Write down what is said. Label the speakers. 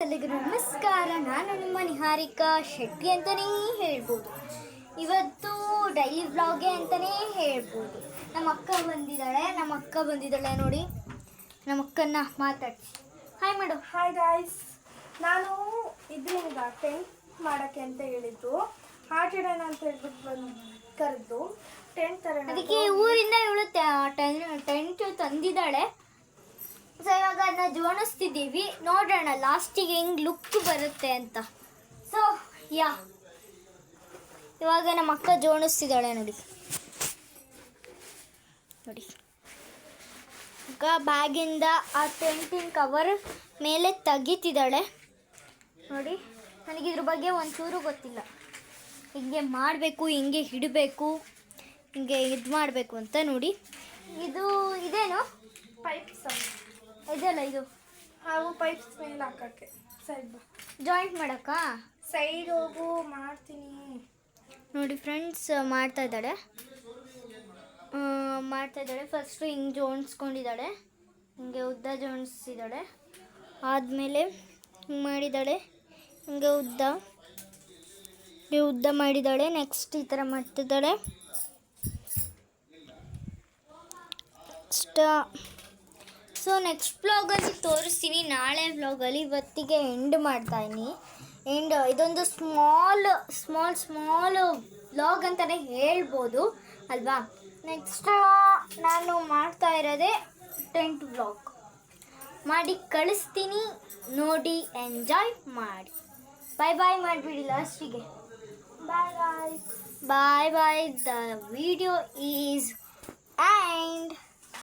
Speaker 1: ಎಲ್ಲರಿಗೂ ನಮಸ್ಕಾರ. ನಾನು ನಿಮ್ಮ ನಿಹಾರಿಕಾ ಶೆಟ್ಟಿ ಅಂತಲೇ ಹೇಳ್ಬೋದು. ಇವತ್ತು ಡೈಲಿ ವ್ಲಾಗೆ ಅಂತಲೇ ಹೇಳ್ಬೋದು. ನಮ್ಮ ಅಕ್ಕ ಬಂದಿದ್ದಾಳೆ ನೋಡಿ. ನಮ್ಮ ಅಕ್ಕನ್ನ ಮಾತಾಡ್ಸಿ ಹಾಯ್ ಮಾಡು.
Speaker 2: ಹಾಯ್ ಗಾಯ್ಸ್, ನಾನು ಇದರಿಂದ ಟೆಂಟ್ ಮಾಡೋಕ್ಕೆ ಅಂತ ಹೇಳಿದ್ದು, ಹಾರ್ಟ್ ಇಡೋಣ ಅಂತ ಹೇಳ್ಬಿಟ್ಟು ಬಂದು ಕರೆದು ಟೆಂಟ್ ತರೋಣ.
Speaker 1: ಅದಕ್ಕೆ ಊರಿಂದ ಇವಳು ಟೆಂಟ್ ತಂದಿದ್ದಾಳೆ. ಸೊ ಇವಾಗ ಅದನ್ನ ಜೋಡಿಸ್ತಿದ್ದೀವಿ, ನೋಡೋಣ ಲಾಸ್ಟಿಗೆ ಹೆಂಗೆ ಲುಕ್ ಬರುತ್ತೆ ಅಂತ. ಸೊ ಇವಾಗ ನಮ್ಮ ಅಕ್ಕ ಜೋಡಿಸ್ತಿದ್ದಾಳೆ ನೋಡಿ. ಅಕ್ಕ ಬ್ಯಾಗಿಂದ ಆ ಟೆಂಟಿನ ಕವರ್ ಮೇಲೆ ತೆಗಿತಿದ್ದಾಳೆ ನೋಡಿ. ನನಗಿದ್ರ ಬಗ್ಗೆ ಒಂಚೂರು ಗೊತ್ತಿಲ್ಲ. ಹಿಂಗೆ ಮಾಡಬೇಕು, ಹಿಂಗೆ ಇಡಬೇಕು, ಹಿಂಗೆ ಇದು ಮಾಡಬೇಕು ಅಂತ ನೋಡಿ. ಇದೇನು
Speaker 2: ಪೈಪ್ಸ್
Speaker 1: ಇದೆಲ್ಲ, ಇದು
Speaker 2: ಅವು ಪೈಪ್ಸ್ ಮೇಲೆ ಹಾಕೋಕ್ಕೆ ಸೈಡ್
Speaker 1: ಜಾಯಿಂಟ್ ಮಾಡೋಕ್ಕಾ?
Speaker 2: ಸೈಡ್ ಹೋಗು ಮಾಡ್ತೀನಿ
Speaker 1: ನೋಡಿ ಫ್ರೆಂಡ್ಸ್. ಮಾಡ್ತಾ ಇದ್ದಾಳೆ. ಫಸ್ಟು ಹಿಂಗೆ ಜೋಡಿಸ್ಕೊಂಡಿದ್ದಾಳೆ, ಹಿಂಗೆ ಉದ್ದ ಜೋಡಿಸಿದ್ದಾಳೆ. ಆದಮೇಲೆ ಹಿಂಗೆ ಮಾಡಿದ್ದಾಳೆ, ಹಿಂಗೆ ಉದ್ದ ಮಾಡಿದ್ದಾಳೆ. ನೆಕ್ಸ್ಟ್ ಈ ಥರ ಮಾಡ್ತಿದ್ದಾಳೆ. ಸೊ ನೆಕ್ಸ್ಟ್ ವ್ಲಾಗಲ್ಲಿ ತೋರಿಸ್ತೀನಿ, ನಾಳೆ ವ್ಲಾಗಲ್ಲಿ. ಇವತ್ತಿಗೆ ಎಂಡ್ ಮಾಡ್ತಾಯಿನಿ. ಇದೊಂದು ಸ್ಮಾಲ್ ವ್ಲಾಗ್ ಅಂತಲೇ ಹೇಳ್ಬೋದು ಅಲ್ವಾ. ನೆಕ್ಸ್ಟ್ ನಾನು ಮಾಡ್ತಾ ಇರೋದೇ ಟೆಂಟ್ ವ್ಲಾಗ್ ಮಾಡಿ ಕಳಿಸ್ತೀನಿ, ನೋಡಿ ಎಂಜಾಯ್ ಮಾಡಿ. ಬಾಯ್ ಮಾಡಿಬಿಡಿ ಲಾಸ್ಟಿಗೆ.
Speaker 2: Bye guys.
Speaker 1: Bye. The video is end.